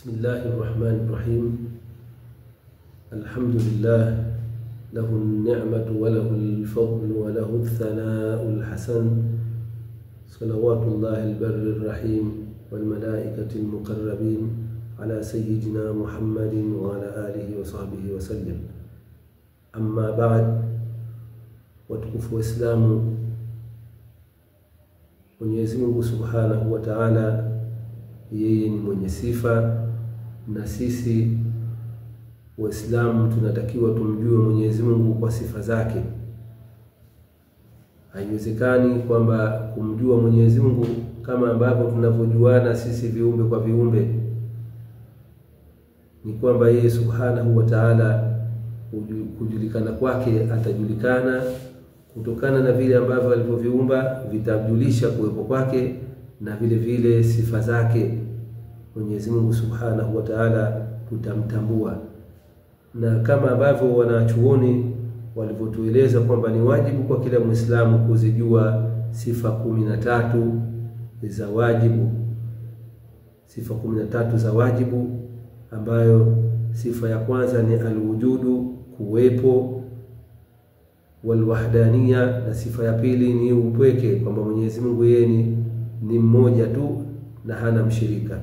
بسم الله الرحمن الرحيم. الحمد لله له النعمة وله الفضل وله الثناء الحسن، صلوات الله البر الرحيم والملائكة المقربين على سيدنا محمد وعلى آله وصحبه وسلم. أما بعد، وتكفوا إسلام Mwenyezi Mungu Subhanahu wa Ta'ala, yeye ni mwenye sifa, na sisi Waislamu tunatakiwa tumjue Mwenyezi Mungu kwa sifa zake. Haiwezekani kwamba kumjua Mwenyezi Mungu kama ambavyo tunavyojuana sisi viumbe kwa viumbe, ni kwamba yeye Subhanahu wa Ta'ala kujulikana kwake atajulikana kutokana na vile ambavyo alivyoviumba vitajulisha kuwepo kwake, na vile vile sifa zake Mwenyezi Mungu Subhanahu wa Ta'ala tutamtambua. Na kama ambavyo wanachuoni walivyotueleza kwamba ni wajibu kwa kila Muislamu kuzijua sifa 13 za wajibu, sifa 13 za wajibu, ambayo sifa ya kwanza ni alwujudu, kuwepo, walwahdaniya, na sifa ya pili ni upweke, kwamba Mwenyezi Mungu yeye ni mmoja tu na hana mshirika,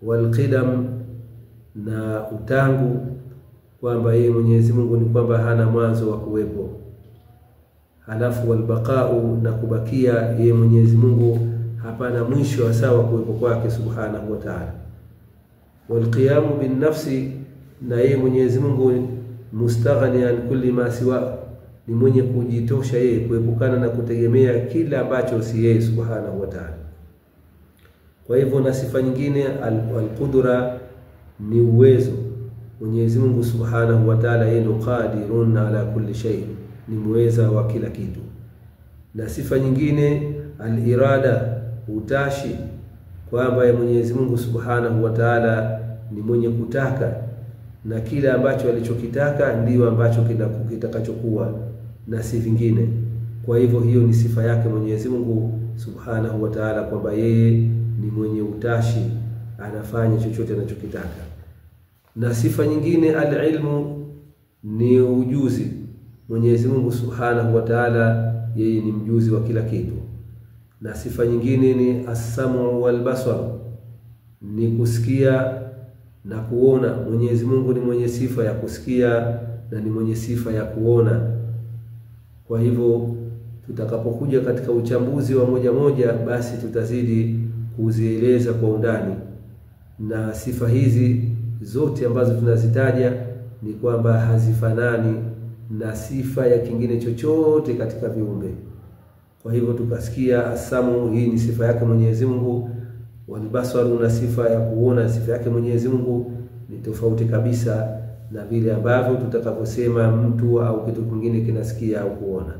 walqidam, na utangu, kwamba yeye Mwenyezi Mungu ni kwamba hana mwanzo wa kuwepo, halafu walbaqau, na kubakia yeye Mwenyezi Mungu hapana mwisho wa sawa kuwepo kwake Subhanahu wa Ta'ala, walqiyamu bin nafsi, na yeye Mwenyezi Mungu mustaghni an kulli ma siwa, ni mwenye kujitosha yeye kuepukana na kutegemea kila ambacho si yeye Subhanahu wa Ta'ala. Kwa hivyo na sifa nyingine al-qudra, ni uwezo. Mwenyezi Mungu Subhanahu wa Ta'ala yeye ndo qadirun ala kulli shay, ni muweza wa kila kitu. Na sifa nyingine al-irada, utashi, kwamba Mwenyezi Mungu Subhanahu wa Ta'ala ni mwenye kutaka, na kila ambacho alichokitaka ndio ambacho kitakachokuwa na si vingine. Kwa hivyo hiyo ni sifa yake Mwenyezi Mungu Subhanahu wa Ta'ala, kwamba yeye ni mwenye utashi, anafanya chochote anachokitaka. Na sifa nyingine alilmu, ni ujuzi. Mwenyezi Mungu Subhanahu wa Ta'ala yeye ni mjuzi wa kila kitu. Na sifa nyingine ni as-sam'u wal basar, ni kusikia na kuona. Mwenyezi Mungu ni mwenye sifa ya kusikia na ni mwenye sifa ya kuona. Kwa hivyo tutakapokuja katika uchambuzi wa moja moja, basi tutazidi kuzieleza kwa undani. Na sifa hizi zote ambazo tunazitaja ni kwamba hazifanani na sifa ya kingine chochote katika viumbe. Kwa hivyo tukasikia asamu, hii ni sifa yake Mwenyezi Mungu, walbasaru, na sifa ya kuona, sifa yake Mwenyezi Mungu ni tofauti kabisa na vile ambavyo tutakaposema mtu au kitu kingine kinasikia au kuona.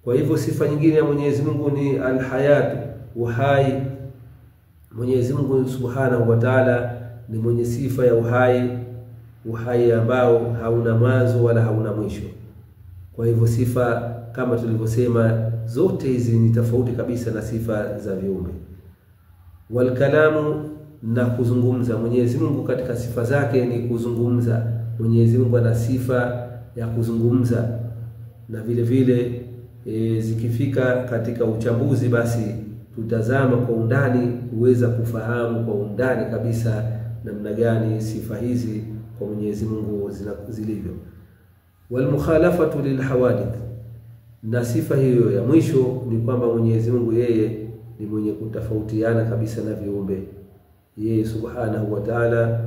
Kwa hivyo sifa nyingine ya Mwenyezi Mungu ni alhayat, uhai. Mwenyezi Mungu Subhanahu wa Ta'ala ni mwenye sifa ya uhai, uhai ambao hauna mwanzo wala hauna mwisho. Kwa hivyo sifa kama tulivyosema zote hizi ni tofauti kabisa na sifa za viumbe. Walkalamu, na kuzungumza. Mwenyezi Mungu katika sifa zake ni kuzungumza. Mwenyezi Mungu ana sifa ya kuzungumza, na vile vile zikifika katika uchambuzi, basi tutazama kwa undani kuweza kufahamu kwa undani kabisa namna gani sifa hizi kwa Mwenyezi Mungu zilivyo. Walmukhalafatu lilhawadith, na sifa hiyo ya mwisho ni kwamba Mwenyezi Mungu yeye ni mwenye kutofautiana kabisa na viumbe. Yeye Subhanahu wa Ta'ala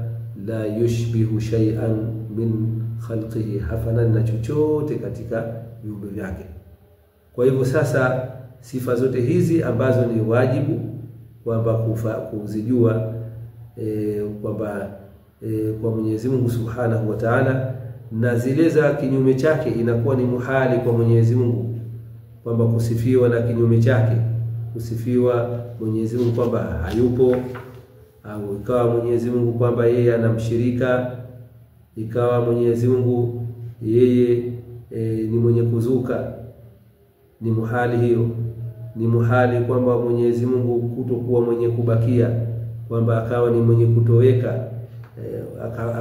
la yushbihu shay'an min khalqihi, hafanani na chochote katika viumbe vyake. Kwa hivyo sasa sifa zote hizi ambazo ni wajibu kwamba kuzijua kwamba kwa Mwenyezi Mungu Subhanahu wa Ta'ala, na zile za kinyume chake inakuwa ni muhali kwa Mwenyezi Mungu, kwamba kusifiwa na kinyume chake, kusifiwa Mwenyezi Mungu kwamba hayupo, au ikawa Mwenyezi Mungu kwamba yeye anamshirika, ikawa Mwenyezi Mungu yeye ni mwenye kuzuka, ni muhali. Hiyo ni muhali kwamba Mwenyezi Mungu kutokuwa mwenye kubakia, kwamba akawa ni mwenye kutoweka,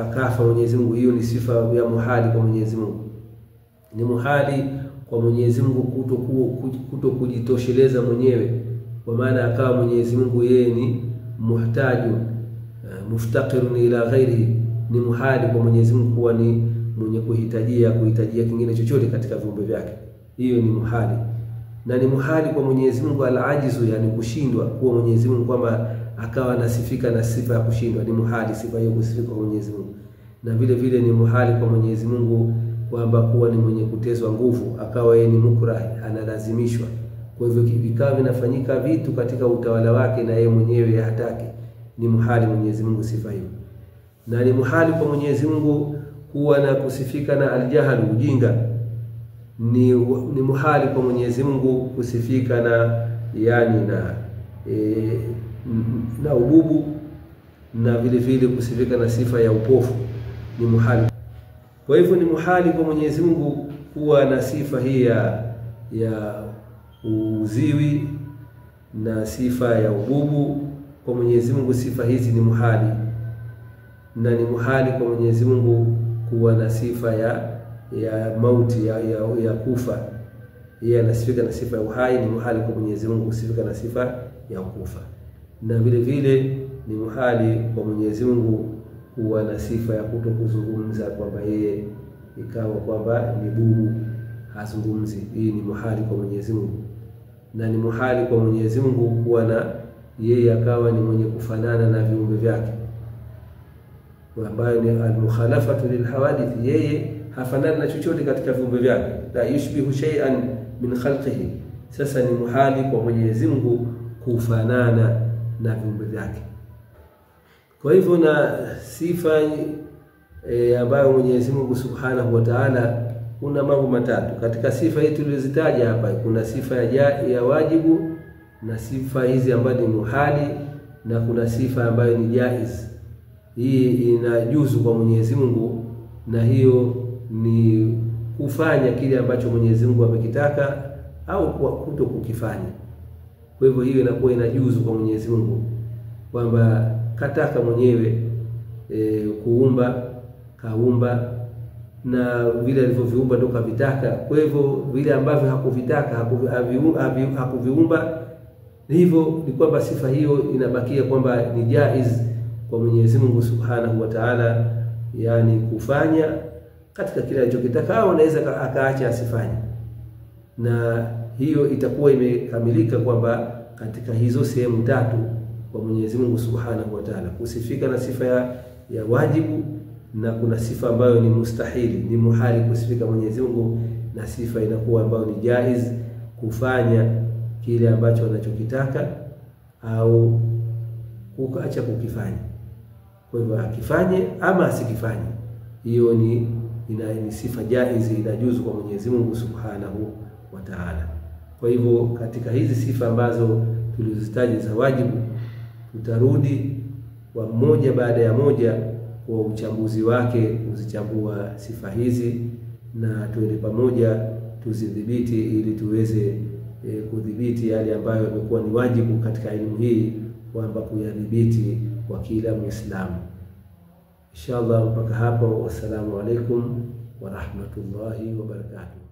akafa Mwenyezi Mungu. Hiyo ni sifa ya muhali kwa Mwenyezi Mungu. Ni muhali kwa Mwenyezi Mungu kuto kujitosheleza mwenyewe, kwa maana akawa Mwenyezi Mungu yeye ni muhtaju, muftaqirun ila ghairihi. Ni muhali kwa Mwenyezi Mungu kuwa ni mwenye kuhitajia kingine chochote katika viumbe vyake. Hiyo ni muhali. Na ni muhali kwa Mwenyezi Mungu al-ajizu, yani kushindwa, kuwa Mwenyezi Mungu kwamba akawa nasifika na sifa ya kushindwa. Ni muhali sifa hiyo kusifika kwa Mwenyezi Mungu. Na vile vile ni muhali kwa Mwenyezi Mungu kwamba kuwa ni mwenye kutezwa nguvu, akawa yeye ni mukrah, analazimishwa. Kwa hivyo vikao vinafanyika vitu katika utawala wake na yeye mwenyewe hataki. Ni muhali Mwenyezi Mungu sifa hiyo. Na ni muhali kwa Mwenyezi Mungu kuwa na kusifika na al-jahl, ujinga. Ni muhali kwa Mwenyezi Mungu kusifika na yani na ububu, na vile vile kusifika na sifa ya upofu. Ni muhali. Kwa hivyo ni muhali kwa Mwenyezi Mungu kuwa na sifa hii ya uziwi na sifa ya ububu. Kwa Mwenyezi Mungu sifa hizi ni muhali. Na ni muhali kwa Mwenyezi Mungu kuwa na sifa ya mauti, ya kufa. Yeye anasifika na sifa ya uhai. Ni muhali kwa Mwenyezi Mungu kusifika na sifa ya kufa. Na vile vile ni muhali kwa Mwenyezi Mungu kuwa na sifa ya kutokuzungumza, kwamba yeye ikawa kwamba ni bubu, hazungumzi. Hii ni muhali kwa Mwenyezi Mungu. Na ni muhali kwa Mwenyezi Mungu kuwa na yeye akawa ni mwenye kufanana na viumbe vyake, ambayo ni al-mukhalafatu lilhawadith. Yeye hafanani na chochote katika viumbe vyake, la yushbihu shay'an min khalqihi. Sasa ni muhali kwa Mwenyezi Mungu kufanana na viumbe vyake. Kwa hivyo na sifa ambayo Mwenyezi Mungu Subhanahu wa Ta'ala, kuna mambo matatu katika sifa hii tulizozitaja hapa. Kuna sifa ya wajibu, na sifa hizi ambazo ni muhali, na kuna sifa ambayo ni jaiz. Hii inajuzu kwa Mwenyezi Mungu, na hiyo ni kufanya kile ambacho Mwenyezi Mungu amekitaka au kuto kukifanya. Kwa hivyo hiyo inakuwa inajuzu kwa Mwenyezi Mungu, kwamba kataka mwenyewe kuumba, kaumba, na vile alivyoviumba ndio kavitaka. Kwa hivyo vile ambavyo hakuvitaka hakuviumba. Hivyo ni kwamba sifa hiyo inabakia kwamba ni jaiz kwa Mwenyezi Mungu Subhanahu wa Ta'ala, yani kufanya katika kile alichokitaka, au anaweza akaacha asifanye. Na hiyo itakuwa imekamilika kwamba katika hizo sehemu tatu kwa Mwenyezi Mungu Subhanahu wa Ta'ala, kusifika na sifa ya wajibu, na kuna sifa ambayo ni mustahili, ni muhali kusifika Mwenyezi Mungu, na sifa inakuwa ambayo ni jaiz, kufanya kile ambacho anachokitaka au kukaacha kukifanya. Kwa hivyo akifanye ama asikifanye, hiyo ni sifa jaiz, inajuzu kwa Mwenyezi Mungu Subhanahu wa Ta'ala. Kwa hivyo katika hizi sifa ambazo tulizozitaja za wajibu, tutarudi kwa moja baada ya moja kwa uchambuzi wake, kuzichambua sifa hizi, na tuende pamoja tuzidhibiti, ili tuweze kudhibiti yale ambayo yamekuwa ni wajibu katika elimu hii, kwamba kuyadhibiti kwa kila Muislamu. Inshallah, mpaka hapo, wassalamu alaikum wa rahmatullahi wa barakatuh.